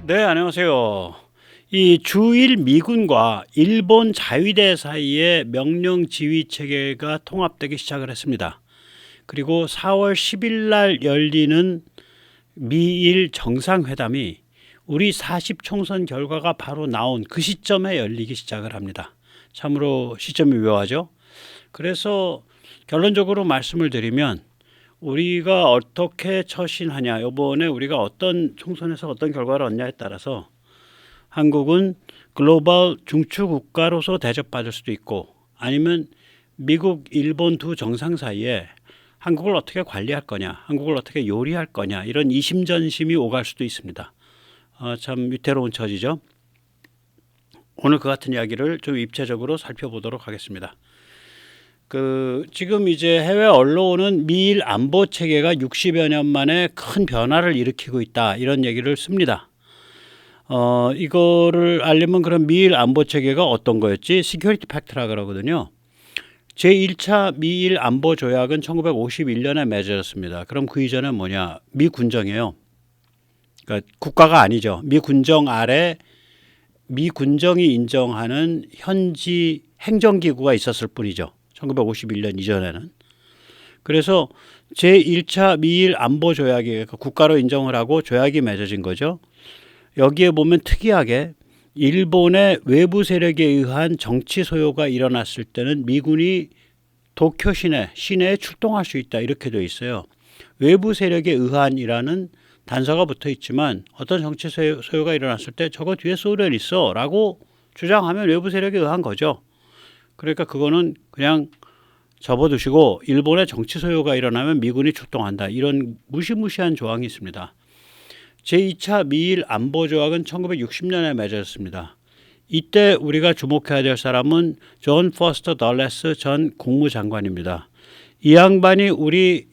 네, 안녕하세요. 이 주일 미군과 일본 자위대 사이의 명령 지휘 체계가 통합되기 시작을 했습니다. 그리고 4월 10일 날 열리는 미일 정상회담이 우리 40 총선 결과가 바로 나온 그 시점에 열리기 시작을 합니다. 참으로 시점이 묘하죠. 그래서 결론적으로 말씀을 드리면 우리가 어떻게 처신하냐, 이번에 우리가 어떤 총선에서 어떤 결과를 얻냐에 따라서 한국은 글로벌 중추 국가로서 대접받을 수도 있고, 아니면 미국, 일본 두 정상 사이에 한국을 어떻게 관리할 거냐, 한국을 어떻게 요리할 거냐, 이런 이심전심이 오갈 수도 있습니다. 참 위태로운 처지죠. 오늘 그 같은 이야기를 좀 입체적으로 살펴보도록 하겠습니다. 지금 이제 해외 언론은 미일 안보 체계가 60여 년 만에 큰 변화를 일으키고 있다, 이런 얘기를 씁니다. 이거를 알려면 그럼 미일 안보 체계가 어떤 거였지? 시큐리티 팩트라 그러거든요. 제1차 미일 안보 조약은 1951년에 맺어졌습니다. 그럼 그 이전에 뭐냐? 미 군정이에요. 그러니까 국가가 아니죠. 미 군정 아래 미 군정이 인정하는 현지 행정기구가 있었을 뿐이죠. 1951년 이전에는. 그래서 제1차 미일 안보 조약이 국가로 인정을 하고 조약이 맺어진 거죠. 여기에 보면 특이하게 일본의 외부 세력에 의한 정치 소요가 일어났을 때는 미군이 도쿄 시내에 출동할 수 있다, 이렇게 되어 있어요. 외부 세력에 의한이라는 단서가 붙어 있지만 어떤 정치 소요가 일어났을 때 저거 뒤에 소련이 있어 라고 주장하면 외부 세력에 의한 거죠. 그러니까 그거는 그냥 접어두시고 일본의 정치 소요가 일어나면 미군이 출동한다, 이런 무시무시한 조항이 있습니다. 제2차 미일 안보 조약은 1960년에 맺어졌습니다. 이때 우리가 주목해야 될 사람은 존 포스터 덜레스 전 국무장관입니다. 이 양반이 우리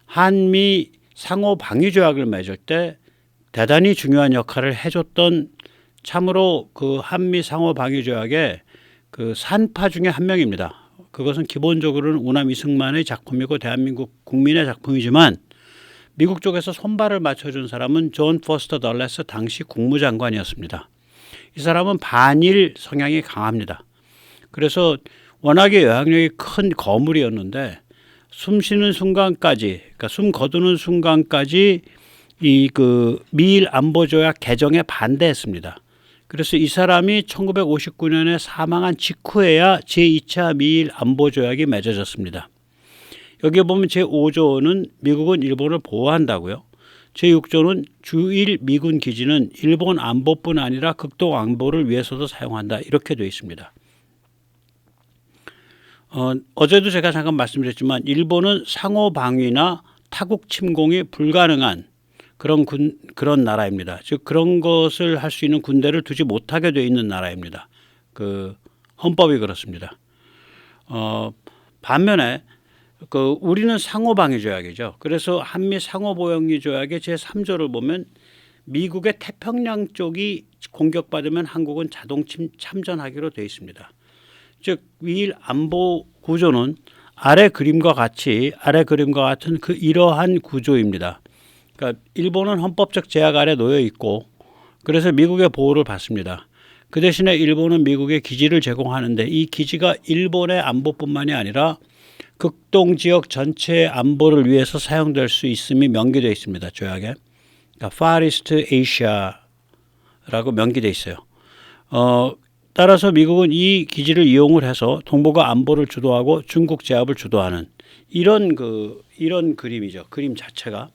한미 상호 방위 조약을 맺을 때 대단히 중요한 역할을 해줬던, 참으로 한미 상호 방위 조약의 산파 중에 한 명입니다. 그것은 기본적으로는 우남 이승만의 작품이고 대한민국 국민의 작품이지만 미국 쪽에서 손발을 맞춰준 사람은 존 포스터 덜레스 당시 국무장관이었습니다. 이 사람은 반일 성향이 강합니다. 그래서 워낙에 영향력이 큰 거물이었는데 숨 쉬는 순간까지, 그러니까 숨 거두는 순간까지 미일 안보조약 개정에 반대했습니다. 그래서 이 사람이 1959년에 사망한 직후에야 제2차 미일 안보조약이 맺어졌습니다. 여기에 보면 제5조는 미국은 일본을 보호한다고요. 제6조는 주일 미군 기지는 일본 안보뿐 아니라 극동 안보를 위해서도 사용한다, 이렇게 되어 있습니다. 어제도 제가 잠깐 말씀드렸지만 일본은 상호 방위나 타국 침공이 불가능한 그런 나라입니다. 즉 그런 것을 할 수 있는 군대를 두지 못하게 되어 있는 나라입니다. 헌법이 그렇습니다. 반면에 우리는 상호방위 조약이죠. 그래서 한미 상호보영리 조약의 제3조를 보면 미국의 태평양 쪽이 공격받으면 한국은 자동 참전하기로 되어 있습니다. 즉 미일 안보 구조는 아래 그림과 같은 이러한 구조입니다. 그러니까 일본은 헌법적 제약 아래 놓여 있고, 그래서 미국의 보호를 받습니다. 그 대신에 일본은 미국에 기지를 제공하는데 이 기지가 일본의 안보뿐만이 아니라 극동 지역 전체의 안보를 위해서 사용될 수 있음이 명기되어 있습니다. 조약에. 그러니까 Far East Asia라고 명기되어 있어요. 따라서 미국은 이 기지를 이용을 해서 동북아 안보를 주도하고 중국 제압을 주도하는 이런 그림이죠. 그림 자체가.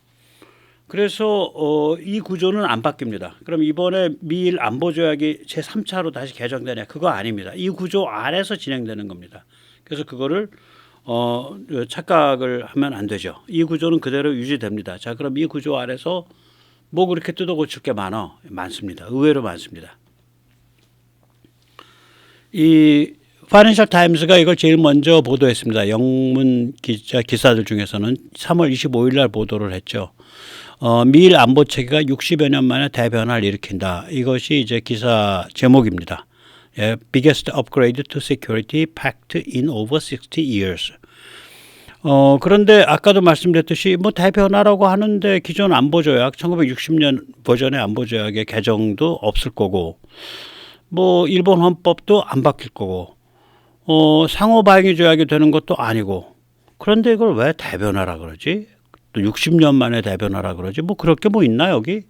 그래서 이 구조는 안 바뀝니다. 그럼 이번에 미일 안보조약이 제3차로 다시 개정되냐? 그거 아닙니다. 이 구조 아래서 진행되는 겁니다. 그래서 그거를 착각을 하면 안 되죠. 이 구조는 그대로 유지됩니다. 자, 그럼 이 구조 아래서 뭐 그렇게 뜯어 고칠 게 많습니다. 의외로 많습니다. 이 파이낸셜 타임스가 이걸 제일 먼저 보도했습니다. 영문 기사들 중에서는 3월 25일 날 보도를 했죠. 미일 안보 체계가 60여 년 만에 대변화를 일으킨다. 이것이 이제 기사 제목입니다. Biggest upgrade to security pact in over 60 years. 그런데 아까도 말씀드렸듯이 뭐 대변화라고 하는데 기존 안보조약 1960년 버전의 안보조약의 개정도 없을 거고 뭐 일본 헌법도 안 바뀔 거고 상호방위 조약이 되는 것도 아니고 그런데 이걸 왜 대변화라 그러지? 또 60년 만에 대변화라 그러지? 뭐 그럴 게 뭐 있나 여기?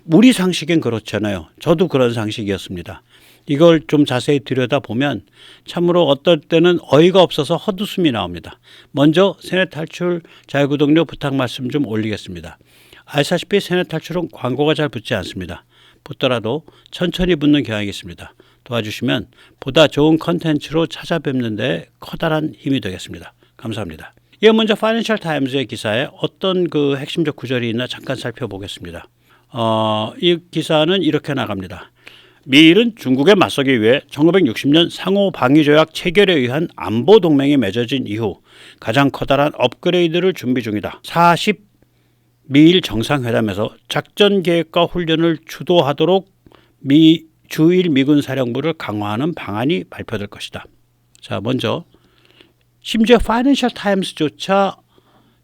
우리 상식엔 그렇잖아요. 저도 그런 상식이었습니다. 이걸 좀 자세히 들여다보면 참으로 어떨 때는 어이가 없어서 헛웃음이 나옵니다. 먼저 세뇌 탈출 자유구독료 부탁 말씀 좀 올리겠습니다. 아시다시피 세뇌 탈출은 광고가 잘 붙지 않습니다. 붙더라도 천천히 붙는 경향이 있습니다. 도와주시면 보다 좋은 컨텐츠로 찾아뵙는 데 커다란 힘이 되겠습니다. 감사합니다. 이에 먼저 파이낸셜 타임즈의 기사에 어떤 그 핵심적 구절이 있나 잠깐 살펴보겠습니다. 이 기사는 이렇게 나갑니다. 미일은 중국에 맞서기 위해 1960년 상호방위조약 체결에 의한 안보동맹이 맺어진 이후 가장 커다란 업그레이드를 준비 중이다. 40 미일 정상회담에서 작전계획과 훈련을 주도하도록 주일 미군 사령부를 강화하는 방안이 발표될 것이다. 자, 먼저 심지어 파이낸셜 타임스조차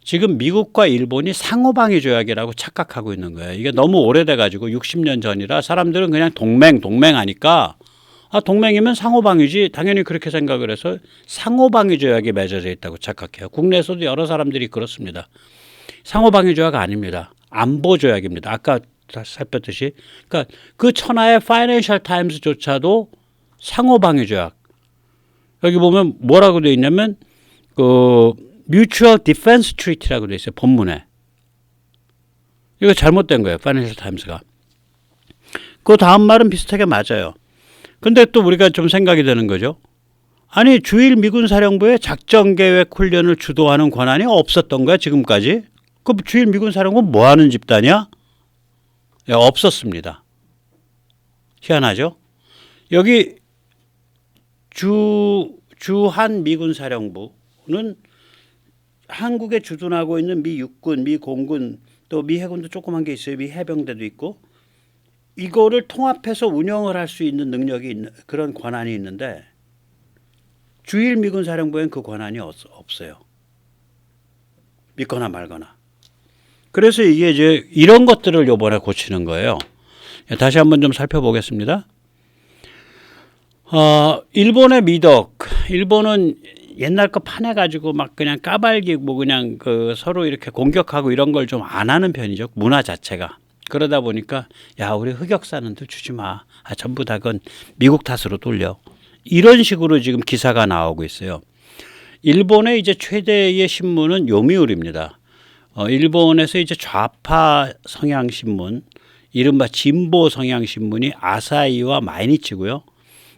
지금 미국과 일본이 상호방위 조약이라고 착각하고 있는 거예요. 이게 너무 오래돼 가지고 60년 전이라 사람들은 그냥 동맹 하니까 동맹이면 상호방위지 당연히 그렇게 생각을 해서 상호방위 조약이 맺어져 있다고 착각해요. 국내에서도 여러 사람들이 그렇습니다. 상호방위 조약 아닙니다. 안보 조약입니다. 아까 살폈듯이 그러니까 그 천하의 파이낸셜 타임스조차도 상호방위 조약 여기 보면 뭐라고 되어 있냐면 Mutual Defense Treaty라고 되어 있어요. 본문에. 이거 잘못된 거예요. 파이낸셜 타임스가. 그 다음 말은 비슷하게 맞아요. 근데 또 우리가 좀 생각이 되는 거죠. 아니 주일 미군 사령부의 작전계획 훈련을 주도하는 권한이 없었던 거야 지금까지. 그 주일 미군 사령부는 뭐하는 집단이야? 없었습니다. 희한하죠. 여기 주한 미군 사령부는 한국에 주둔하고 있는 미 육군, 미 공군, 또 미 해군도 조그만 게 있어요. 미 해병대도 있고 이거를 통합해서 운영을 할 수 있는 능력이 있는 그런 권한이 있는데 주일 미군 사령부에는 그 권한이 없어요. 믿거나 말거나. 그래서 이게 이제 이런 것들을 이번에 고치는 거예요. 다시 한번 좀 살펴보겠습니다. 일본의 미덕. 일본은 옛날 거 파내가지고 막 그냥 까발기고 그냥 그 서로 이렇게 공격하고 이런 걸 좀 안 하는 편이죠. 문화 자체가. 그러다 보니까 야 우리 흑역사는들 주지 마. 전부 다 그건 미국 탓으로 돌려. 이런 식으로 지금 기사가 나오고 있어요. 일본의 이제 최대의 신문은 요미우리입니다. 일본에서 이제 좌파 성향 신문, 이른바 진보 성향 신문이 아사히와 마이니치고요.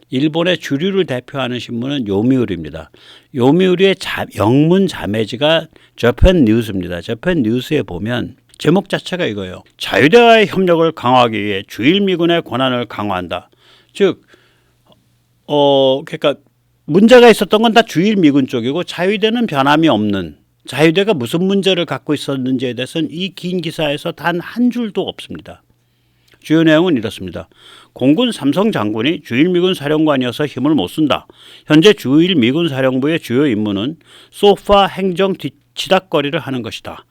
일본의 주류를 대표하는 신문은 요미우리입니다. 요미우리의 영문 자매지가 저편 뉴스입니다. 저편 뉴스에 보면 제목 자체가 이거예요. 자유대와의 협력을 강화하기 위해 주일 미군의 권한을 강화한다. 즉, 그러니까 문제가 있었던 건 다 주일 미군 쪽이고 자유대는 변함이 없는. 자유대가 무슨 문제를 갖고 있었는지에 대해서는 이 긴 기사에서 단 한 줄도 없습니다. 주요 내용은 이렇습니다. 공군 삼성 장군이 주일 미군 사령관이어서 힘을 못 쓴다. 현재 주일 미군 사령부의 주요 임무는 소파 행정 치닥거리를 하는 것이다.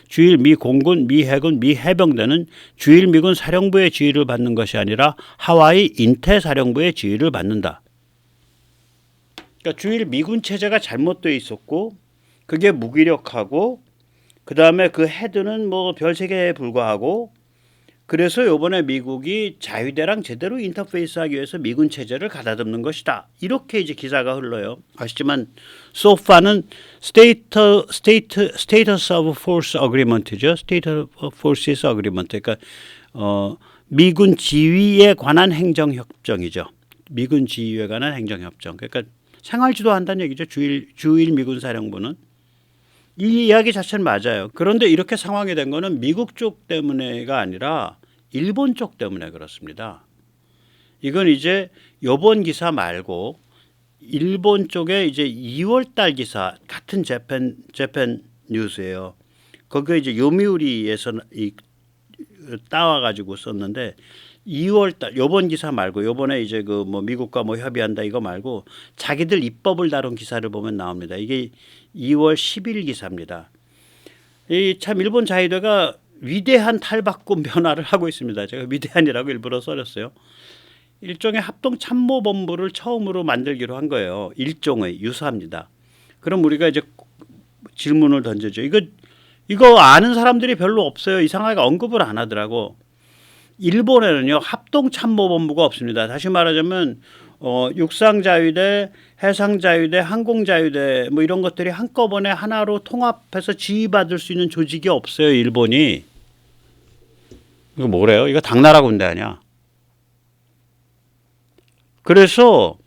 주일 미 공군, 미 해군, 미 해병대는 주일 미군 사령부의 지휘를 받는 것이 아니라 하와이 인태 사령부의 지휘를 받는다. 그러니까 주일 미군 체제가 잘못되어 있었고 그게 무기력하고 그 다음에 그 헤드는 뭐 별세계에 불과하고 그래서 이번에 미국이 자유대랑 제대로 인터페이스하기 위해서 미군 체제를 가다듬는 것이다. 이렇게 이제 기사가 흘러요. 아시지만 SOFA는 Status of Force Agreement죠. Status of Forces Agreement. 그러니까 미군 지휘에 관한 행정협정이죠. 미군 지휘에 관한 행정협정. 그러니까 생활지도한다는 얘기죠. 주일 미군 사령부는. 이 이야기 자체는 맞아요. 그런데 이렇게 상황이 된 거는 미국 쪽 때문에가 아니라 일본 쪽 때문에 그렇습니다. 이건 이제 이번 기사 말고 일본 쪽에 이제 2월 달 기사 같은 재팬 뉴스예요. 거기에 이제 요미우리에서 따와 가지고 썼는데 2월 달 요번 기사 말고 요번에 이제 그 뭐 미국과 뭐 협의한다 이거 말고 자기들 입법을 다룬 기사를 보면 나옵니다. 이게 2월 10일 기사입니다. 이 참 일본 자위대가 위대한 탈바꿈 변화를 하고 있습니다. 제가 위대한이라고 일부러 써렸어요. 일종의 합동참모본부를 처음으로 만들기로 한 거예요. 일종의 유사합니다. 그럼 우리가 이제 질문을 던져죠. 이거 아는 사람들이 별로 없어요. 이상하게 언급을 안 하더라고. 일본에는요 합동참모본부가 없습니다. 다시 말하자면 육상자위대, 해상자위대, 항공자위대 뭐 이런 것들이 한꺼번에 하나로 통합해서 지휘받을 수 있는 조직이 없어요. 일본이. 이거 뭐래요? 이거 당나라 군대 아니야. 그래서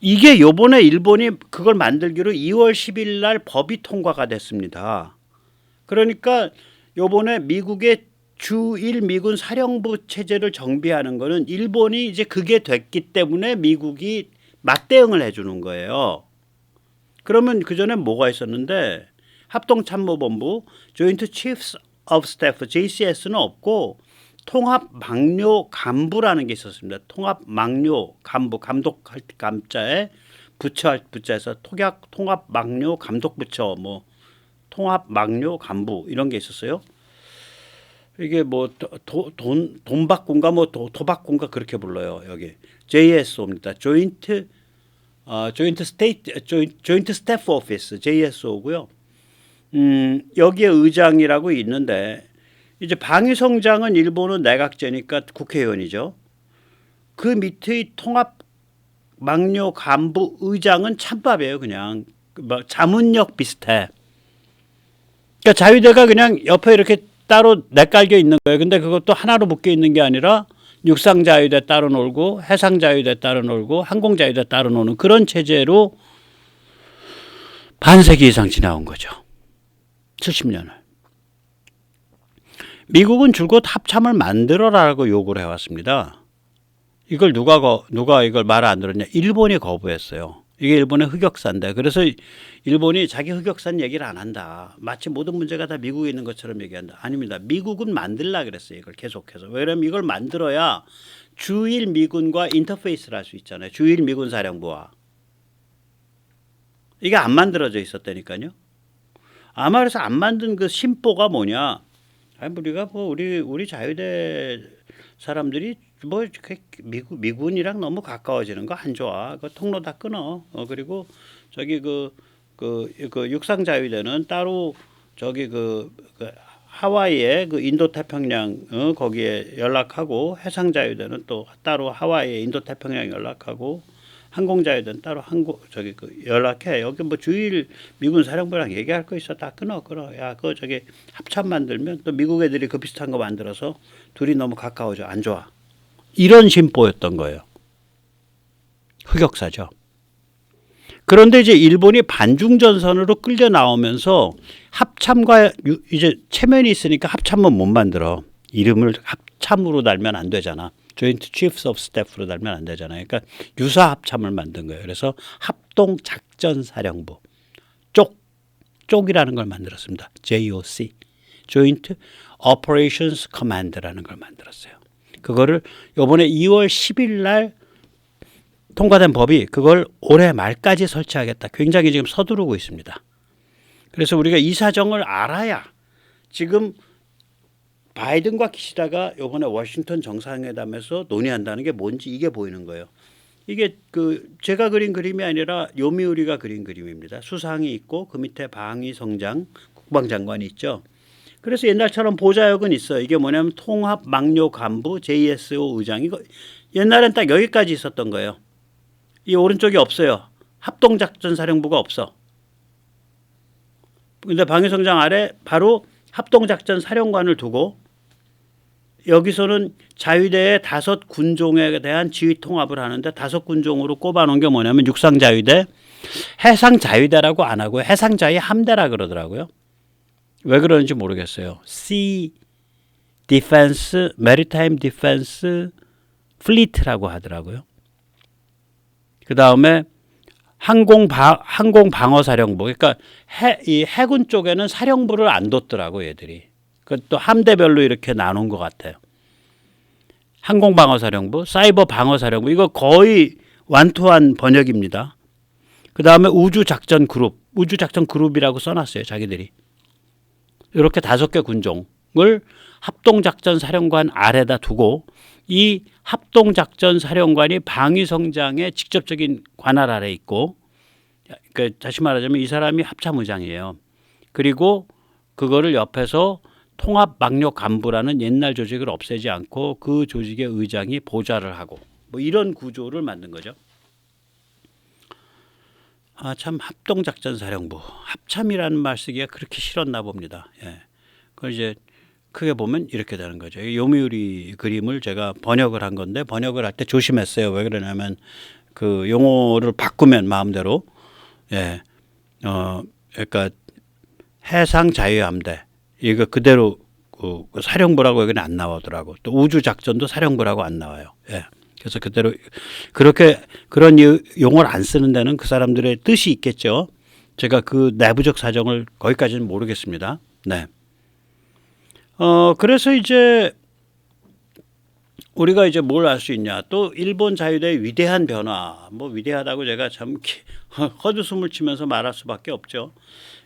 이게 요번에 일본이 그걸 만들기로 2월 10일 날 법이 통과가 됐습니다. 그러니까 요번에 미국의 주1 미군 사령부 체제를 정비하는 거는 일본이 이제 그게 됐기 때문에 미국이 맞대응을 해주는 거예요. 그러면 그전에 뭐가 있었는데 합동참모본부, Joint Chiefs of Staff, JCS는 없고 통합막료 간부라는 게 있었습니다. 통합막료 간부, 감독할 감자에 부처할 부자에서 통합막료 감독부처, 뭐 통합막료 간부 이런 게 있었어요. 이게 뭐 돈박군가 뭐 도박군가 그렇게 불러요. 여기 JSO입니다. Joint Staff Office JSO고요. 여기에 의장이라고 있는데 이제 방위성장은 일본은 내각제니까 국회의원이죠. 그 밑의 통합막료 간부 의장은 찬밥이에요. 그냥 뭐 자문역 비슷해. 그러니까 자위대가 그냥 옆에 이렇게 따로 내깔겨 있는 거예요. 근데 그것도 하나로 묶여 있는 게 아니라 육상자위대 따로 놀고 해상자위대 따로 놀고 항공자위대 따로 노는 그런 체제로 반세기 이상 지나온 거죠. 70년을. 미국은 줄곧 합참을 만들어라라고 요구를 해왔습니다. 이걸 누가 이걸 말 안 들었냐? 일본이 거부했어요. 이게 일본의 흑역사인데 그래서 일본이 자기 흑역사는 얘기를 안 한다. 마치 모든 문제가 다 미국에 있는 것처럼 얘기한다. 아닙니다. 미국은 만들라 그랬어요. 이걸 계속해서. 왜냐하면 이걸 만들어야 주일 미군과 인터페이스를 할 수 있잖아요. 주일 미군 사령부와. 이게 안 만들어져 있었다니까요. 아마 그래서 안 만든 그 심보가 뭐냐. 아니 우리가 뭐 우리 자유대 사람들이 뭐 미군이랑 너무 가까워지는 거 안 좋아. 그 통로 다 끊어. 그리고 저기 그 육상 자위대는 따로 저기 그 하와이에 그 인도 태평양 거기에 연락하고 해상 자위대는 또 따로 하와이에 인도 태평양 연락하고 항공 자위대는 따로 저기 그 연락해. 여기 뭐 주일 미군 사령부랑 얘기할 거 있어. 다 끊어. 야, 그거 저기 합참 만들면 또 미국 애들이 그 비슷한 거 만들어서 둘이 너무 가까워져. 안 좋아. 이런 심보였던 거예요. 흑역사죠. 그런데 이제 일본이 반중전선으로 끌려 나오면서 합참과 이제 체면이 있으니까 합참은 못 만들어. 이름을 합참으로 달면 안 되잖아. Joint Chiefs of Staff로 달면 안 되잖아요. 그러니까 유사 합참을 만든 거예요. 그래서 합동작전사령부 쪽이라는 걸 만들었습니다. JOC Joint Operations Command라는 걸 만들었어요. 그거를 이번에 2월 10일 날 통과된 법이 그걸 올해 말까지 설치하겠다. 굉장히 지금 서두르고 있습니다. 그래서 우리가 이 사정을 알아야 지금 바이든과 기시다가 이번에 워싱턴 정상회담에서 논의한다는 게 뭔지 이게 보이는 거예요. 이게 그 제가 그린 그림이 아니라 요미우리가 그린 그림입니다. 수상이 있고 그 밑에 방위성장 국방장관이 있죠. 그래서 옛날처럼 보좌역은 있어요. 이게 뭐냐면 통합막료간부 JSO 의장. 이거 옛날엔 딱 여기까지 있었던 거예요. 이 오른쪽이 없어요. 합동작전사령부가 없어. 근데 방위성장 아래 바로 합동작전사령관을 두고 여기서는 자위대의 5군종에 대한 지휘 통합을 하는데 5군종으로 꼽아놓은 게 뭐냐면 육상자위대, 해상자위대라고 안 하고 해상자위 함대라 그러더라고요. 왜 그러는지 모르겠어요. Sea Defense, Maritime Defense Fleet라고 하더라고요. 그 다음에 항공방어사령부. 그러니까 이 해군 쪽에는 사령부를 안 뒀더라고 얘들이. 그것도 함대별로 이렇게 나눈 것 같아요. 항공방어사령부, 사이버방어사령부 이거 거의 완투한 번역입니다. 그 다음에 우주작전그룹, 우주작전그룹이라고 써놨어요. 자기들이. 이렇게 5개 군종을 합동작전사령관 아래다 두고 이 합동작전사령관이 방위성장의 직접적인 관할 아래 있고, 그러니까 다시 말하자면 이 사람이 합참의장이에요. 그리고 그거를 옆에서 통합막력간부라는 옛날 조직을 없애지 않고 그 조직의 의장이 보좌를 하고 뭐 이런 구조를 만든 거죠. 아, 참 합동작전사령부, 합참이라는 말 쓰기가 그렇게 싫었나 봅니다. 예. 그걸 이제 크게 보면 이렇게 되는 거죠. 요미우리 그림을 제가 번역을 한 건데 번역을 할 때 조심했어요. 왜 그러냐면 그 용어를 바꾸면 마음대로 그러니까 해상 자유함대 이거 그대로 그 사령부라고 여기는 안 나오더라고. 또 우주 작전도 사령부라고 안 나와요. 예. 그래서 그대로 그렇게 그런 용어를 안 쓰는 데는 그 사람들의 뜻이 있겠죠. 제가 그 내부적 사정을 거기까지는 모르겠습니다. 네. 그래서 이제 우리가 이제 뭘 알 수 있냐? 또 일본 자유대의 위대한 변화. 뭐 위대하다고 제가 참 헛웃음을 치면서 말할 수밖에 없죠.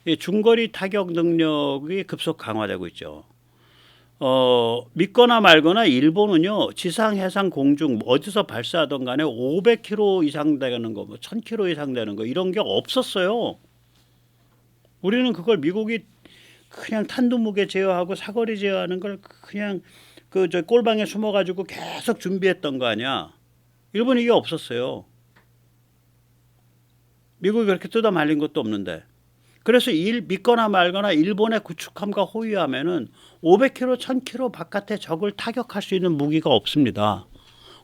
이 중거리 타격 능력이 급속 강화되고 있죠. 믿거나 말거나 일본은요 지상 해상 공중 어디서 발사하던 간에 500km 이상 되는 거, 뭐 1000km 이상 되는 거 이런 게 없었어요. 우리는 그걸 미국이 그냥 탄도무게 제어하고 사거리 제어하는 걸 그냥 그 저 꼴방에 숨어가지고 계속 준비했던 거 아니야. 일본 이게 없었어요. 미국이 그렇게 뜯어 말린 것도 없는데. 그래서 믿거나 말거나 일본의 구축함과 호위하면은 500km, 1000km 바깥에 적을 타격할 수 있는 무기가 없습니다.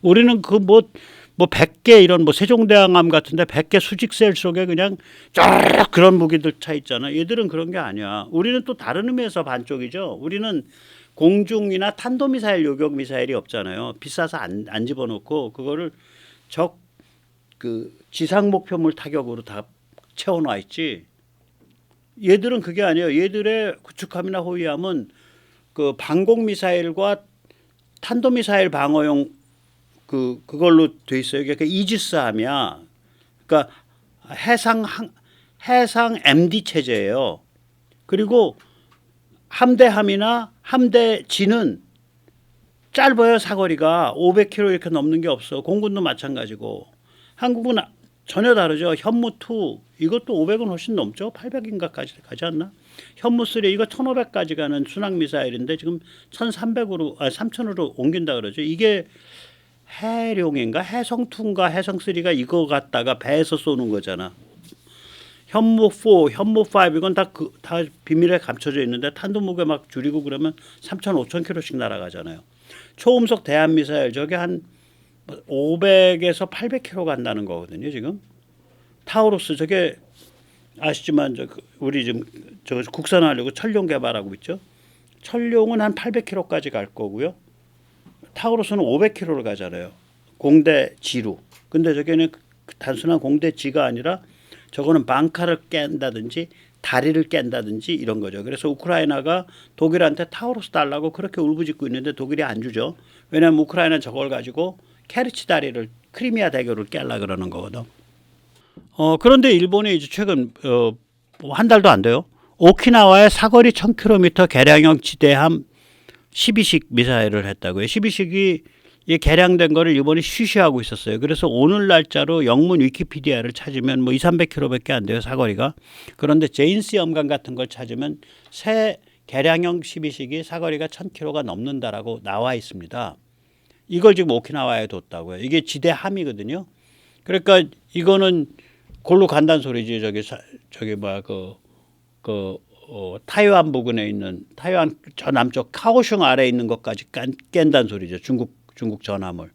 우리는 그 뭐 100개 이런 뭐 세종대왕함 같은데 100개 수직셀 속에 그냥 쫙 그런 무기들 차 있잖아. 얘들은 그런 게 아니야. 우리는 또 다른 의미에서 반쪽이죠. 우리는 공중이나 탄도미사일, 요격미사일이 없잖아요. 비싸서 안 집어넣고 그거를 적 그 지상 목표물 타격으로 다 채워놔 있지. 얘들은 그게 아니에요. 얘들의 구축함이나 호위함은 그 방공 미사일과 탄도 미사일 방어용 그걸로 돼 있어요. 그러니까 이지스함이야. 그러니까 해상 MD 체제예요. 그리고 함대함이나 함대지는 짧아요. 사거리가 500km 이렇게 넘는 게 없어. 공군도 마찬가지고. 한국은 전혀 다르죠. 현무2 이것도 500은 훨씬 넘죠. 800인가까지 가지 않나? 현무3 이거 1500까지 가는 순항 미사일인데 지금 1300으로 3000으로 옮긴다 그러죠. 이게 해룡인가 해성2인가 해성3가 이거 갖다가 배에서 쏘는 거잖아. 현무4, 현무5 이건 다 비밀에 감춰져 있는데 탄도무게 막 줄이고 그러면 3000, 5000km씩 날아가잖아요. 초음속 대함 미사일 저게 한 500에서 800km 간다는 거거든요. 지금 타우루스 저게 아시지만 우리 지금 저 국산화하려고 철룡 개발하고 있죠. 철룡은 한 800km까지 갈 거고요. 타우루스는 500km를 가잖아요. 공대지로. 근데 저게는 단순한 공대지가 아니라 저거는 방카를 깬다든지 다리를 깬다든지 이런 거죠. 그래서 우크라이나가 독일한테 타우루스 달라고 그렇게 울부짖고 있는데 독일이 안 주죠. 왜냐하면 우크라이나는 저걸 가지고 케르치 다리를 크리미아 대교를 깨려 그러는 거거든. 그런데 일본이 이제 최근 한 달도 안 돼요. 오키나와의 사거리 1000km 개량형 지대함 12식 미사일을 했다고요. 12식이 개량된 거를 일본이 쉬쉬하고 있었어요. 그래서 오늘 날짜로 영문 위키피디아를 찾으면 뭐 200-300km밖에 안 돼요. 사거리가. 그런데 제인스 염강 같은 걸 찾으면 새 개량형 12식이 사거리가 1000km가 넘는다라고 나와 있습니다. 이걸 지금 오키나와에 뒀다고요. 이게 지대함이거든요. 그러니까 이거는 골로 간다는 소리지. 저기 뭐야 타이완 부근에 있는 타이완 저 남쪽 카오슝 아래에 있는 것까지 깬다는 소리죠. 중국 전함을.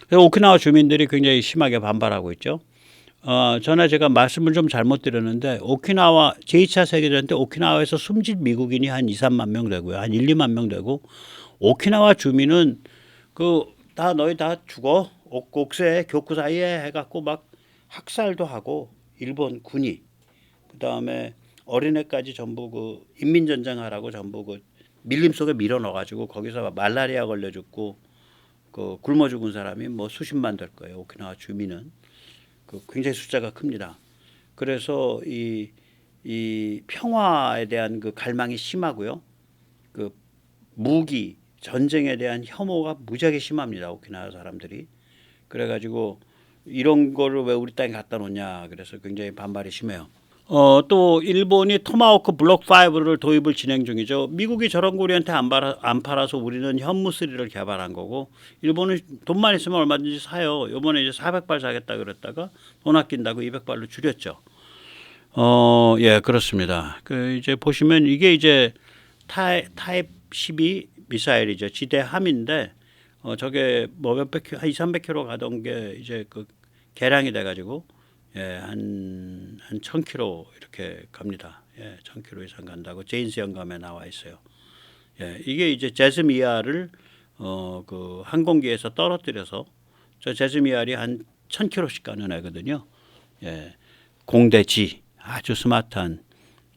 그래서 오키나와 주민들이 굉장히 심하게 반발하고 있죠. 전에 제가 말씀을 좀 잘못 드렸는데 오키나와 제2차 세계대전 때 오키나와에서 숨진 미국인이 한 2, 3만 명 되고요. 한 1, 2만 명 되고 오키나와 주민은 너희 다 죽어. 옥새 교쿠 사이에 해갖고 막 학살도 하고 일본 군이 그다음에 어린애까지 전부 인민전쟁하라고 전부 밀림 속에 밀어 넣어가지고 거기서 말라리아 걸려 죽고 그 굶어 죽은 사람이 뭐 수십만 될 거예요. 오키나와 주민은 그 굉장히 숫자가 큽니다. 그래서 이 평화에 대한 그 갈망이 심하고요. 그 무기 전쟁에 대한 혐오가 무지하게 심합니다. 오키나와 사람들이. 그래가지고 이런 거를 왜 우리 땅에 갖다 놓냐. 그래서 굉장히 반발이 심해요. 또 일본이 토마호크 블록 5를 도입을 진행 중이죠. 미국이 저런 거 우리한테 안 팔아서 우리는 현무3를 개발한 거고 일본은 돈만 있으면 얼마든지 사요. 이번에 이제 400발 사겠다 그랬다가 돈 아낀다고 200발로 줄였죠. 예, 그렇습니다. 그 이제 보시면 이게 이제 타입 12 미사일이죠. 지대함인데 저게 뭐 몇백 킬로, 한 2, 300km 가던 게 이제 그 개량이 돼 가지고 예, 한 1000km 이렇게 갑니다. 예, 1000km 이상 간다고 제인스 영감에 나와 있어요. 예, 이게 이제 제즈미아를 그 항공기에서 떨어뜨려서 저 제즈미아리 한 1000km씩 가는 애거든요. 예, 공대지 아주 스마트한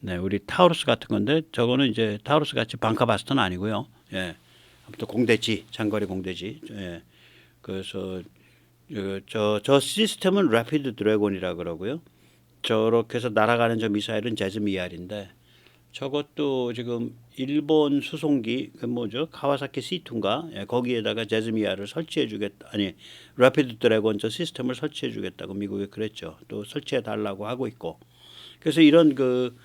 네, 우리 타우루스 같은 건데 저거는 이제 타우루스 같이 방카바스터는 아니고요. 예, 아무튼 공대지 장거리 공대지. 예, 그래서 저 시스템은 래피드 드래곤이라 그러고요. 저렇게 해서 날아가는 저 미사일은 제즈미알인데 저것도 지금 일본 수송기 그 뭐죠 카와사키 C2인가 예, 거기에다가 제즈미알을 설치해 주겠다 아니 래피드 드래곤 저 시스템을 설치해 주겠다고 미국이 그랬죠. 또 설치해 달라고 하고 있고 그래서 이런 그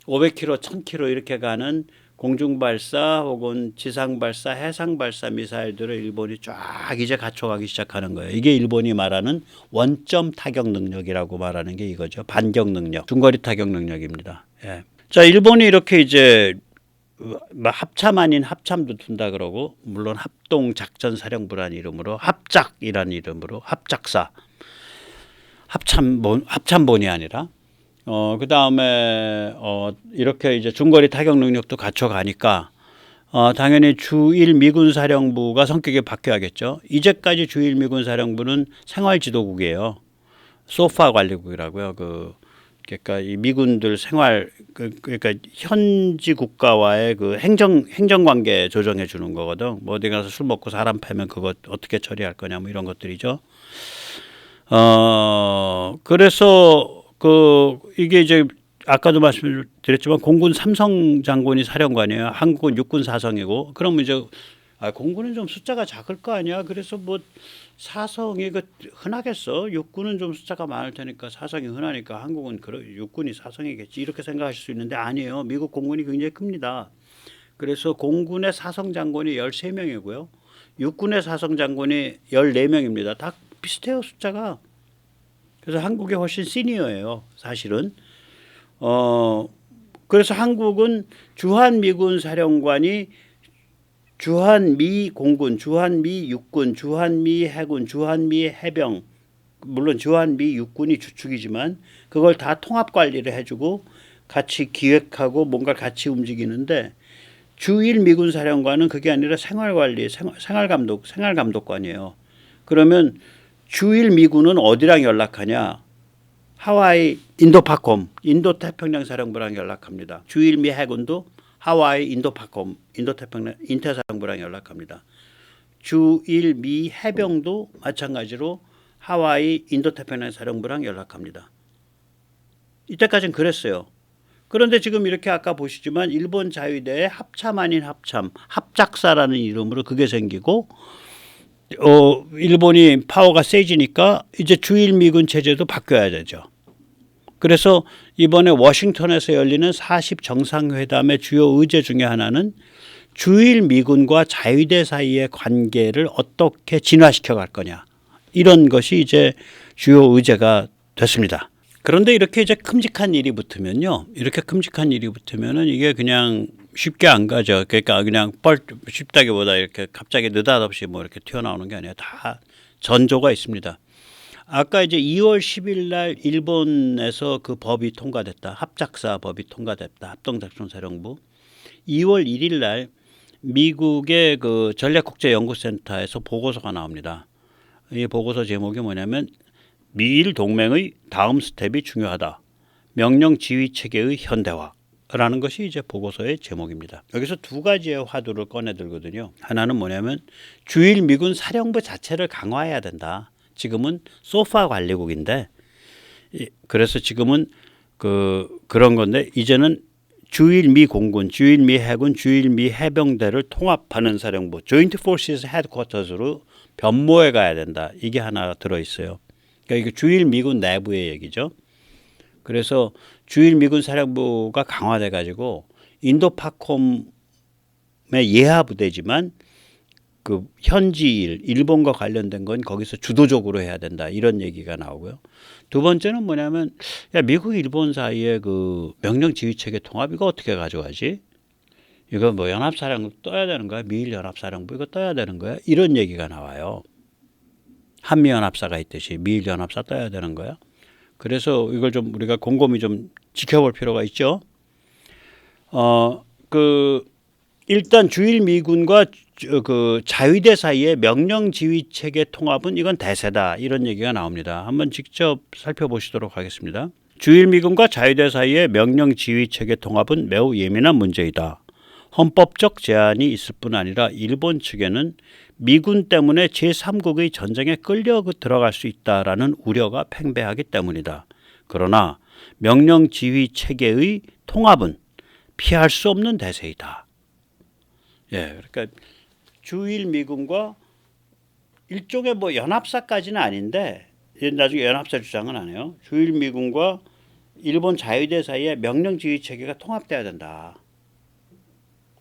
500km, 1000km 이렇게 가는 공중발사 혹은 지상발사, 해상발사 미사일들을 일본이 쫙 이제 갖춰가기 시작하는 거예요. 이게 일본이 말하는 원점 타격 능력이라고 말하는 게 이거죠. 반격 능력, 중거리 타격 능력입니다. 예. 자, 일본이 이렇게 이제 합참 아닌 합참도 둔다 그러고 물론 합동작전사령부라는 이름으로 합작이라는 이름으로 합작사, 합참본이 아니라 그 다음에 이렇게 이제 중거리 타격 능력도 갖춰가니까 당연히 주일 미군 사령부가 성격이 바뀌어야겠죠. 이제까지 주일 미군 사령부는 생활지도국이에요. 소파 관리국이라고요. 그러니까 이 미군들 생활 그러니까 현지 국가와의 그 행정 관계 조정해 주는 거거든. 뭐 어디 가서 술 먹고 사람 패면 그거 어떻게 처리할 거냐 뭐 이런 것들이죠. 그래서 이게 이제 아까도 말씀드렸지만 공군 삼성 장군이 사령관이에요. 한국은 육군 사성이고 그러면 이제 공군은 좀 숫자가 작을 거 아니야. 그래서 뭐 사성이 흔하겠어. 육군은 좀 숫자가 많을 테니까 사성이 흔하니까 한국은 육군이 사성이겠지 이렇게 생각하실 수 있는데 아니에요. 미국 공군이 굉장히 큽니다. 그래서 공군의 사성 장군이 13명이고요. 육군의 사성 장군이 14명입니다. 다 비슷해요 숫자가. 그래서 한국이 훨씬 시니어예요, 사실은. 그래서 한국은 주한미군 사령관이 주한미 공군, 주한미 육군, 주한미 해군, 주한미 해병, 물론 주한미 육군이 주축이지만 그걸 다 통합 관리를 해주고 같이 기획하고 뭔가 같이 움직이는데 주일 미군 사령관은 그게 아니라 생활관리, 생활감독관이에요. 그러면 주일 미군은 어디랑 연락하냐? 하와이 인도파콤, 인도태평양 사령부랑 연락합니다. 주일 미 해군도 하와이 인도파콤, 인도태평양 인태사령부랑 연락합니다. 주일 미 해병도 마찬가지로 하와이 인도태평양 사령부랑 연락합니다. 이때까지는 그랬어요. 그런데 지금 이렇게 아까 보시지만 일본 자위대의 합참 아닌 합참, 합작사라는 이름으로 그게 생기고 일본이 파워가 세지니까 이제 주일 미군 체제도 바뀌어야 되죠. 그래서 이번에 워싱턴에서 열리는 40 정상회담의 주요 의제 중에 하나는 주일 미군과 자위대 사이의 관계를 어떻게 진화시켜 갈 거냐. 이런 것이 이제 주요 의제가 됐습니다. 그런데 이렇게 이제 큼직한 일이 붙으면요. 이렇게 큼직한 일이 붙으면은 이게 그냥 쉽게 안 가죠. 그러니까 그냥 쉽다기보다 이렇게 갑자기 느닷없이 뭐 이렇게 튀어나오는 게 아니라 다 전조가 있습니다. 아까 이제 2월 10일 날 일본에서 그 법이 통과됐다. 합작사 법이 통과됐다. 합동작전사령부. 2월 1일 날 미국의 그 전략국제연구센터에서 보고서가 나옵니다. 이 보고서 제목이 뭐냐면 미일 동맹의 다음 스텝이 중요하다. 명령 지휘 체계의 현대화. 라는 것이 이제 보고서의 제목입니다. 여기서 두 가지의 화두를 꺼내들거든요. 하나는 뭐냐면 주일 미군 사령부 자체를 강화해야 된다. 지금은 소파 관리국인데 그래서 지금은 그런 건데 이제는 주일 미 공군, 주일 미 해군, 주일 미 해병대를 통합하는 사령부, 조인트 포시스 헤드쿼터즈로 변모해 가야 된다. 이게 하나 들어 있어요. 그러니까 이게 주일 미군 내부의 얘기죠. 그래서 주일 미군 사령부가 강화돼 가지고 인도파콤의 예하 부대지만 그 현지일 일본과 관련된 건 거기서 주도적으로 해야 된다 이런 얘기가 나오고요. 두 번째는 뭐냐면 야 미국 일본 사이에 그 명령 지휘 체계 통합 이거 어떻게 가져가지? 이거 뭐 연합사령부 떠야 되는 거야? 미일 연합사령부 이거 떠야 되는 거야? 이런 얘기가 나와요. 한미 연합사가 있듯이 미일 연합사 떠야 되는 거야? 그래서 이걸 좀 우리가 곰곰이 좀 지켜볼 필요가 있죠. 일단 주일 미군과 그 자위대 사이의 명령 지휘 체계 통합은 이건 대세다 이런 얘기가 나옵니다. 한번 직접 살펴보시도록 하겠습니다. 주일 미군과 자위대 사이의 명령 지휘 체계 통합은 매우 예민한 문제이다. 헌법적 제한이 있을 뿐 아니라 일본 측에는 미군 때문에 제3국의 전쟁에 끌려 들어갈 수 있다라는 우려가 팽배하기 때문이다. 그러나 명령 지휘 체계의 통합은 피할 수 없는 대세이다. 예, 그러니까 주일 미군과 일종의 뭐 연합사까지는 아닌데 나중에 연합사 주장은 안 해요. 주일 미군과 일본 자위대 사이에 명령 지휘 체계가 통합돼야 된다.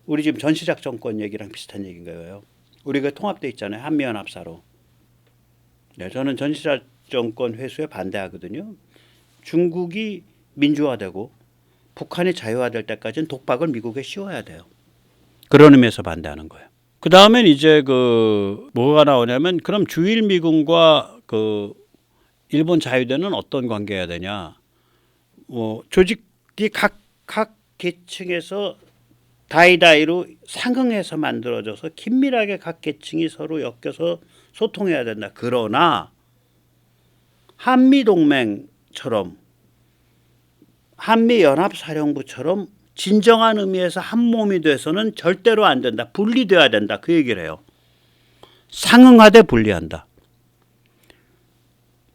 우리 지금 전시작전권 얘기랑 비슷한 얘기인 거예요. 우리가 통합돼 있잖아요. 한미연합사로. 네, 저는 전시작전권 회수에 반대하거든요. 중국이 민주화되고 북한이 자유화될 때까지는 독박을 미국에 씌워야 돼요. 그런 의미에서 반대하는 거예요. 그 다음엔 이제 뭐가 나오냐면 그럼 주일 미군과 일본 자유대는 어떤 관계해야 되냐? 조직이 각 계층에서 다이다이로 상응해서 만들어져서 긴밀하게 각 계층이 서로 엮여서 소통해야 된다. 그러나 한미동맹처럼 한미연합사령부처럼 진정한 의미에서 한 몸이 돼서는 절대로 안 된다. 분리돼야 된다. 그 얘기를 해요. 상응하되 분리한다.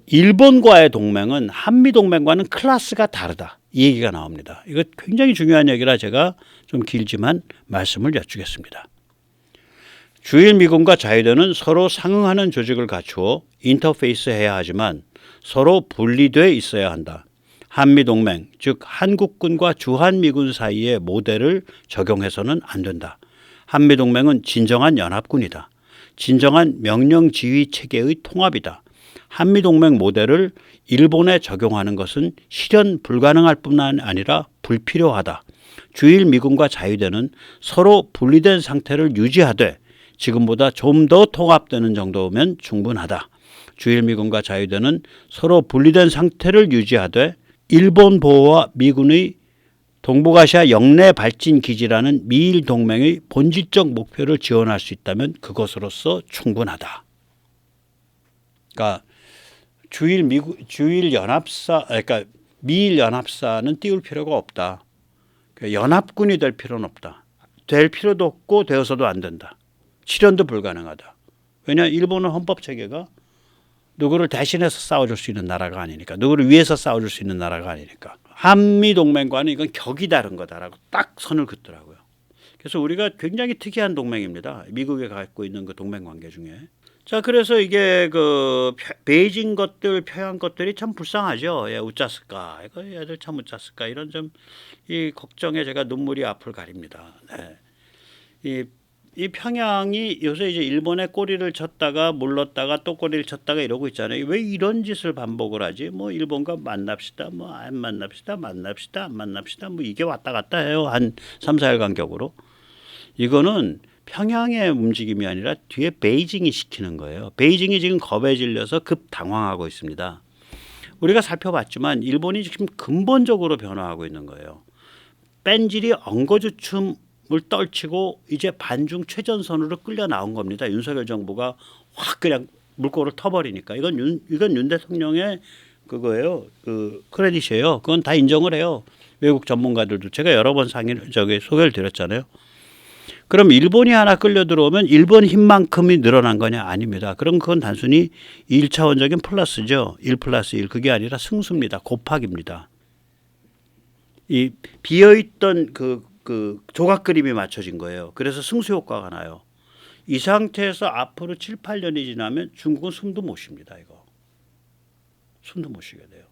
일본과의 동맹은 한미동맹과는 클래스가 다르다. 이 얘기가 나옵니다. 이거 굉장히 중요한 얘기라 제가 좀 길지만 말씀을 여쭈겠습니다. 주일 미군과 자위대는 서로 상응하는 조직을 갖추어 인터페이스해야 하지만 서로 분리돼 있어야 한다. 한미동맹, 즉 한국군과 주한미군 사이의 모델을 적용해서는 안 된다. 한미동맹은 진정한 연합군이다. 진정한 명령지휘 체계의 통합이다. 한미동맹 모델을 일본에 적용하는 것은 실현 불가능할 뿐만 아니라 불필요하다. 주일 미군과 자위대는 서로 분리된 상태를 유지하되 지금보다 좀 더 통합되는 정도면 충분하다. 주일 미군과 자위대는 서로 분리된 상태를 유지하되 일본 보호와 미군의 동북아시아 영내 발진 기지라는 미일 동맹의 본질적 목표를 지원할 수 있다면 그것으로서 충분하다. 그러니까 그러니까 미일 연합사는 띄울 필요가 없다. 연합군이 될 필요는 없다. 될 필요도 없고 되어서도 안 된다. 실현도 불가능하다. 왜냐 일본은 헌법 체계가 누구를 대신해서 싸워줄 수 있는 나라가 아니니까, 누구를 위해서 싸워줄 수 있는 나라가 아니니까. 한미동맹과는 이건 격이 다른 거다라고 딱 선을 긋더라고요. 그래서 우리가 굉장히 특이한 동맹입니다. 미국에 갖고 있는 그 동맹 관계 중에. 자, 그래서 이게 베이징 것들, 평양 것들이 참 불쌍하죠. 예, 웃자을까? 이거 애들 참 웃자을까? 이런 좀 이 걱정에 제가 눈물이 앞을 가립니다. 네. 이 평양이 요새 이제 일본의 꼬리를 쳤다가 물렀다가 또 꼬리를 쳤다가 이러고 있잖아요. 왜 이런 짓을 반복을 하지? 뭐 일본과 만납시다, 뭐 안 만납시다, 만납시다, 안 만납시다, 뭐 이게 왔다 갔다 해요. 한 3, 4일 간격으로. 이거는 평양의 움직임이 아니라 뒤에 베이징이 시키는 거예요. 베이징이 지금 겁에 질려서 급 당황하고 있습니다. 우리가 살펴봤지만 일본이 지금 근본적으로 변화하고 있는 거예요. 뺀질이 엉거주춤 을 떨치고 이제 반중 최전선으로 끌려 나온 겁니다. 윤석열 정부가 확 그냥 물꼬를 터버리니까 이건 윤 대통령의 그거예요. 그 크레딧이에요. 그건 다 인정을 해요. 외국 전문가들도 제가 여러 번 소개를 드렸잖아요. 그럼 일본이 하나 끌려 들어오면 일본 힘만큼이 늘어난 거냐? 아닙니다. 그럼 그건 단순히 1차원적인 플러스죠. 1 플러스 1. 그게 아니라 승수입니다. 곱하기입니다. 이 비어있던 그 조각 그림이 맞춰진 거예요. 그래서 승수 효과가 나요. 이 상태에서 앞으로 7, 8년이 지나면 중국은 숨도 못 쉽니다. 이거. 숨도 못 쉬게 돼요.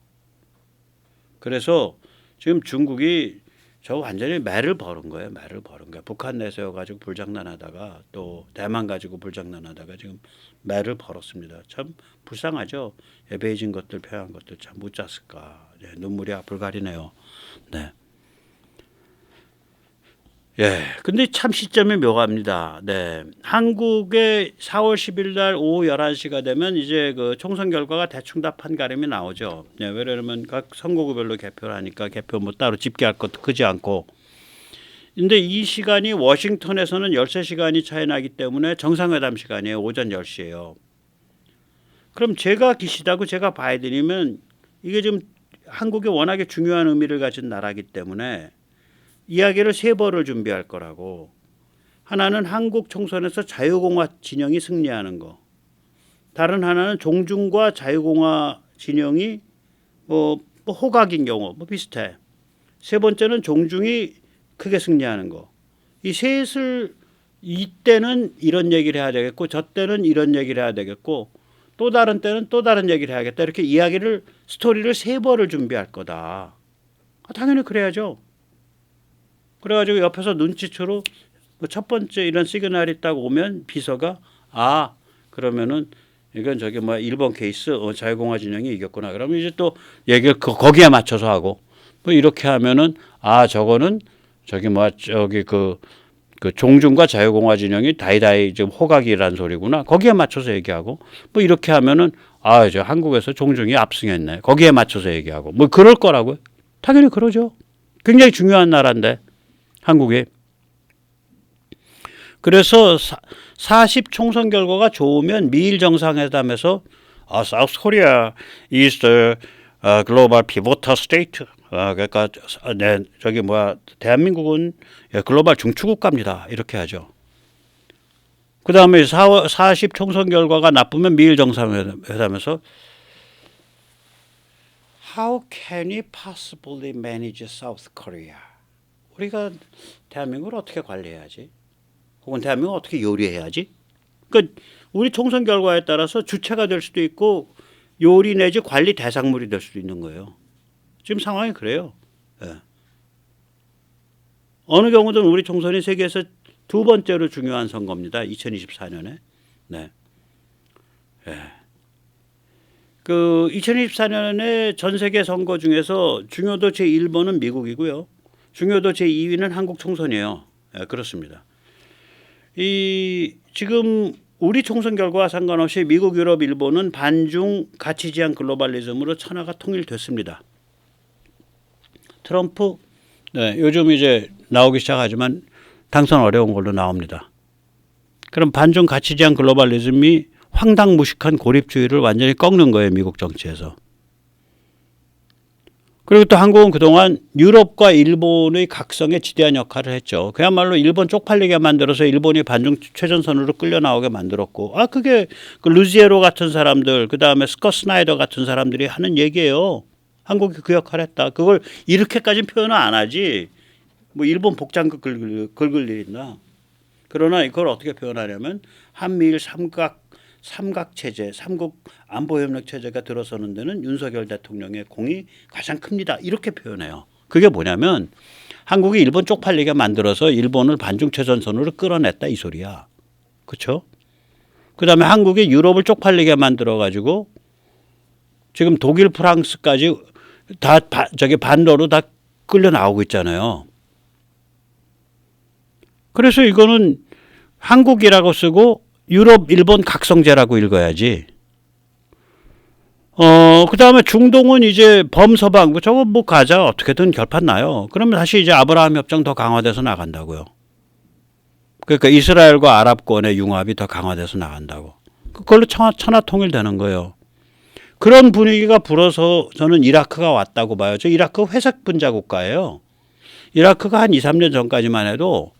그래서 지금 중국이 저 완전히 매를 버는 거예요. 매를 버는 거예요. 북한 내세워가지고 불장난하다가 또 대만 가지고 불장난하다가 지금 매를 벌었습니다. 참 불쌍하죠. 베이징 것들 평양 것들 참 못 잤을까. 네, 눈물이 앞을 가리네요. 네. 예, 근데 참 시점이 묘합니다. 네. 한국의 4월 10일 날 오후 11시가 되면 이제 그 총선 결과가 대충 다 판가름이 나오죠. 네, 왜냐면 각 선거구별로 개표를 하니까 개표 뭐 따로 집계할 것도 크지 않고. 근데 이 시간이 워싱턴에서는 13시간이 차이 나기 때문에 정상회담 시간이에요. 오전 10시예요. 그럼 제가 기시다고 제가 바이든이면 이게 지금 한국에 워낙에 중요한 의미를 가진 나라이기 때문에 이야기를 세 번을 준비할 거라고. 하나는 한국 총선에서 자유공화 진영이 승리하는 거. 다른 하나는 종중과 자유공화 진영이 뭐 호각인 경우 뭐 비슷해. 세 번째는 종중이 크게 승리하는 거. 이 셋을 이때는 이런 얘기를 해야 되겠고 저 때는 이런 얘기를 해야 되겠고 또 다른 때는 또 다른 얘기를 해야겠다. 이렇게 이야기를 스토리를 세 번을 준비할 거다. 당연히 그래야죠. 그래가지고 옆에서 눈치채로 뭐 첫 번째 이런 시그널이 딱 오면 비서가 그러면은 이건 저기 뭐 일본 케이스 자유공화 진영이 이겼구나. 그러면 이제 또 얘기를 거기에 맞춰서 하고 뭐 이렇게 하면은 저거는 저기 뭐 저기 그 종중과 자유공화 진영이 다이다이 지금 호각이란 소리구나. 거기에 맞춰서 얘기하고 뭐 이렇게 하면은 저 한국에서 종중이 압승했네. 거기에 맞춰서 얘기하고 뭐 그럴 거라고요. 당연히 그러죠. 굉장히 중요한 나라인데. 한국에. 그래서 40 총선 결과가 좋으면 미일 정상회담에서 South Korea is the global pivotal state. 그러니까 저기 대한민국은 글로벌 중추국가입니다. 이렇게 하죠. 그 다음에 40 총선 결과가 나쁘면 미일 정상회담에서 How can we possibly manage South Korea? 우리가 대한민국을 어떻게 관리해야지? 혹은 대한민국을 어떻게 요리해야지? 그러니까 우리 총선 결과에 따라서 주체가 될 수도 있고 요리 내지 관리 대상물이 될 수도 있는 거예요. 지금 상황이 그래요. 예. 어느 경우든 우리 총선이 세계에서 두 번째로 중요한 선거입니다. 2024년에. 네. 예. 그 2024년에 전 세계 선거 중에서 중요도 제1번은 미국이고요. 중요도 제2위는 한국 총선이에요. 네, 그렇습니다. 지금 우리 총선 결과와 상관없이 미국, 유럽, 일본은 반중 가치지향 글로벌리즘으로 천하가 통일됐습니다. 트럼프 요즘 이제 나오기 시작하지만 당선 어려운 걸로 나옵니다. 그럼 반중 가치지향 글로벌리즘이 황당무식한 고립주의를 완전히 꺾는 거예요. 미국 정치에서. 그리고 또 한국은 그동안 유럽과 일본의 각성에 지대한 역할을 했죠. 그야말로 일본 쪽팔리게 만들어서 일본이 반중 최전선으로 끌려 나오게 만들었고, 그게 그 루지에로 같은 사람들, 그 다음에 스콧 스나이더 같은 사람들이 하는 얘기예요. 한국이 그 역할을 했다. 그걸 이렇게까지 표현을 안 하지. 뭐 일본 복장극 긁을 일 있나. 그러나 이걸 어떻게 표현하냐면 한미일 삼각 체제, 삼국 안보협력 체제가 들어서는 데는 윤석열 대통령의 공이 가장 큽니다. 이렇게 표현해요. 그게 뭐냐면 한국이 일본 쪽팔리게 만들어서 일본을 반중 최전선으로 끌어냈다 이 소리야. 그렇죠? 그다음에 한국이 유럽을 쪽팔리게 만들어 가지고 지금 독일, 프랑스까지 다 반도로 다 끌려 나오고 있잖아요. 그래서 이거는 한국이라고 쓰고 유럽, 일본 각성제라고 읽어야지. 그 다음에 중동은 이제 범서방, 저거 뭐 가자. 어떻게든 결판 나요. 그러면 다시 이제 아브라함 협정 더 강화돼서 나간다고요. 그러니까 이스라엘과 아랍권의 융합이 더 강화돼서 나간다고. 그걸로 천하 통일되는 거예요. 그런 분위기가 불어서 저는 이라크가 왔다고 봐요. 저 이라크 회색 분자 국가예요. 이라크가 한 2, 3년 전까지만 해도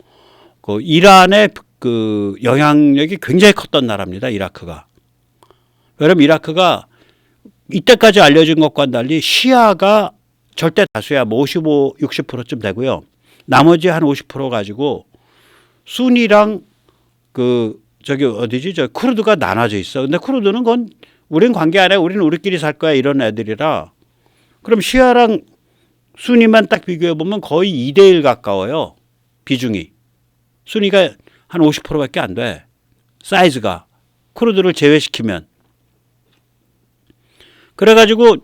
그 이란의 그 영향력이 굉장히 컸던 나라입니다. 이라크가. 왜냐면 이라크가 이때까지 알려진 것과는 달리 시아가 절대 다수야. 뭐 55, 60%쯤 되고요. 나머지 한 50% 가지고 순이랑 그 저기 어디지? 저 쿠르드가 나눠져 있어. 근데 쿠르드는 건 우린 관계 안 해. 우리는 우리끼리 살 거야. 이런 애들이라. 그럼 시아랑 순위만 딱 비교해 보면 거의 2대1 가까워요. 비중이. 순위가 한 50%밖에 안 돼. 사이즈가. 쿠르드를 제외시키면. 그래가지고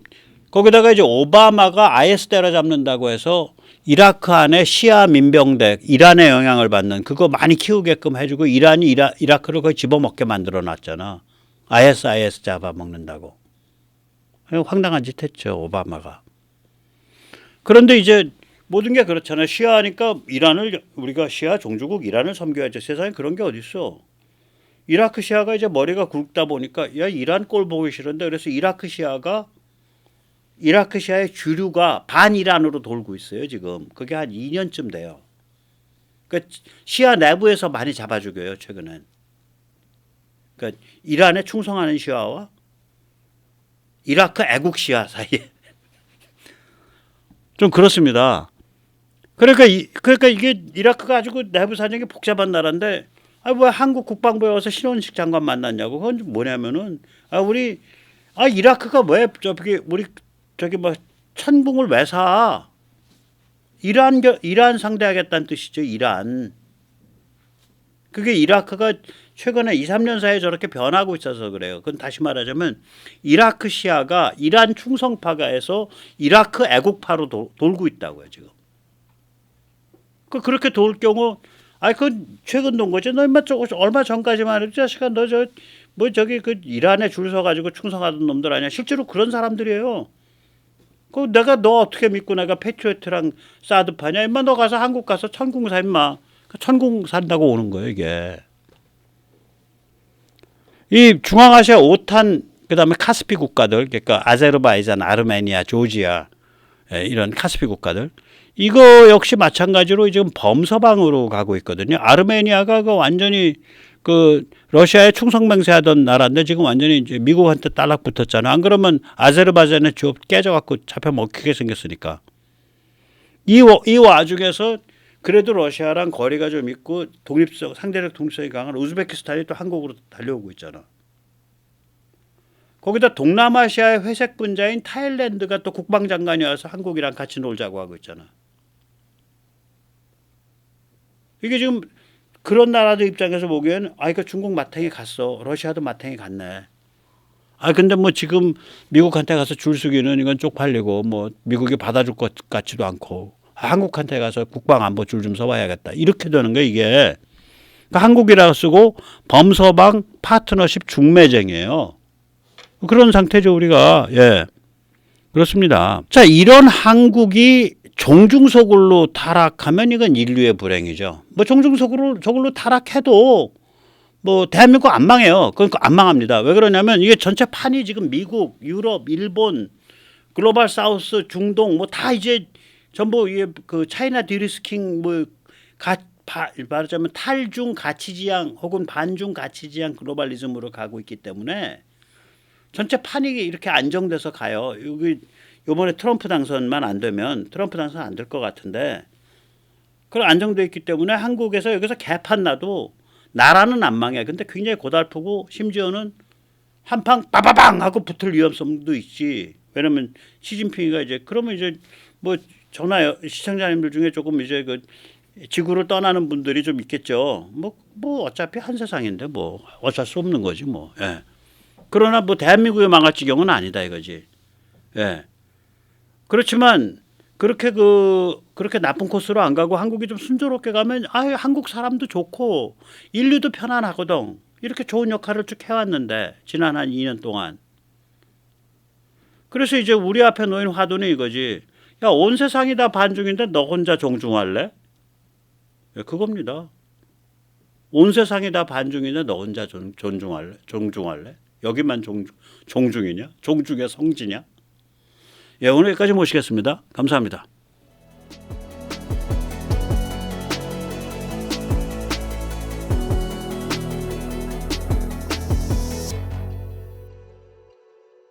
거기다가 이제 오바마가 IS 때려잡는다고 해서 이라크 안에 시아 민병대, 이란의 영향을 받는 그거 많이 키우게끔 해주고 이란이 이라크를 거의 집어먹게 만들어 놨잖아. IS 잡아먹는다고. 황당한 짓 했죠, 오바마가. 그런데 이제 모든 게 그렇잖아요. 시아니까 이란을, 우리가 시아 종주국 이란을 섬겨야죠. 세상에 그런 게 어딨어. 이라크 시아가 이제 머리가 굵다 보니까 야, 이란 꼴 보기 싫은데 그래서 이라크 시아의 주류가 반이란으로 돌고 있어요, 지금. 그게 한 2년쯤 돼요. 그러니까 시아 내부에서 많이 잡아 죽여요, 최근엔. 그러니까 이란에 충성하는 시아와 이라크 애국 시아 사이에 좀 그렇습니다. 그러니까 이게 이라크가 아주 그 내부 사정이 복잡한 나라인데 왜 한국 국방부에 와서 신원식 장관 만났냐고. 그건 뭐냐면은 이라크가 왜 저기 뭐 천궁을 왜 사? 이란 상대하겠다는 뜻이죠. 이란. 그게 이라크가 최근에 2, 3년 사이에 저렇게 변하고 있어서 그래요. 그건 다시 말하자면 이라크 시아가 이란 충성파가 해서 이라크 애국파로 돌고 있다고요, 지금. 그렇게 돌 경우 그건 최근 돈 거지. 너 얼마 전까지만 해도 자식아 너 저기 그 이란에 줄 서 가지고 충성하던 놈들 아니야. 실제로 그런 사람들이에요. 그 내가 너 어떻게 믿고 내가 패트리어트랑 사드 파냐? 임마 너 가서 한국 가서 천궁 사 임마. 천궁 산다고 오는 거예요, 이게. 이 중앙아시아 오탄 그다음에 카스피 국가들, 그러니까 아제르바이잔, 아르메니아, 조지아 이런 카스피 국가들. 이거 역시 마찬가지로 지금 범서방으로 가고 있거든요. 아르메니아가 그 완전히 그 러시아에 충성맹세하던 나라인데 지금 완전히 이제 미국한테 딸락 붙었잖아. 안 그러면 아제르바이잔의 주업 깨져갖고 잡혀 먹히게 생겼으니까. 이 와중에서 그래도 러시아랑 거리가 좀 있고 상대적 독립성이 강한 우즈베키스탄이 또 한국으로 달려오고 있잖아. 거기다 동남아시아의 회색 분자인 타일랜드가 또 국방장관이 와서 한국이랑 같이 놀자고 하고 있잖아. 이게 지금 그런 나라들 입장에서 보기에는 그 중국 마탱이 갔어. 러시아도 마탱이 갔네. 근데 뭐 지금 미국한테 가서 줄 서기는 이건 쪽팔리고 뭐 미국이 받아줄 것 같지도 않고 한국한테 가서 국방안보 줄 좀 서봐야겠다. 이렇게 되는 거예요, 이게. 그러니까 한국이라고 쓰고 범서방 파트너십 중매쟁이에요. 그런 상태죠, 우리가. 예. 그렇습니다. 자, 이런 한국이 종중소굴로 타락하면 이건 인류의 불행이죠. 뭐 종중소굴로 타락해도 뭐 대한민국 안 망해요. 그러니까 안 망합니다. 왜 그러냐면 이게 전체 판이 지금 미국, 유럽, 일본, 글로벌 사우스, 중동 뭐 다 이제 전부 이게 그 차이나 디리스킹 말하자면 탈중 가치지향 혹은 반중 가치지향 글로벌리즘으로 가고 있기 때문에 전체 판이 이렇게 안정돼서 가요. 요번에 트럼프 당선만 안 되면 트럼프 당선 안 될 것 같은데 그런 안정돼 있기 때문에 한국에서 여기서 개판 나도 나라는 안 망해. 근데 굉장히 고달프고 심지어는 한방 빠바방 하고 붙을 위험성도 있지. 왜냐면 시진핑이가 이제 그러면 이제 뭐 전화 시청자님들 중에 조금 이제 그 지구를 떠나는 분들이 좀 있겠죠. 뭐 어차피 한 세상인데 뭐 어쩔 수 없는 거지 뭐. 예. 그러나 뭐 대한민국이 망할 지경은 아니다 이거지. 예. 그렇지만 그렇게 나쁜 코스로 안 가고 한국이 좀 순조롭게 가면 한국 사람도 좋고 인류도 편안하거든. 이렇게 좋은 역할을 쭉 해왔는데 지난 한 2년 동안. 그래서 이제 우리 앞에 놓인 화두는 이거지. 야, 온 세상이 다 반중인데 너 혼자 종중할래? 예, 그겁니다. 온 세상이 다 반중인데 너 혼자 종중할래? 여기만 종중이냐? 종중의 성지냐? 예, 오늘 여기까지 모시겠습니다. 감사합니다.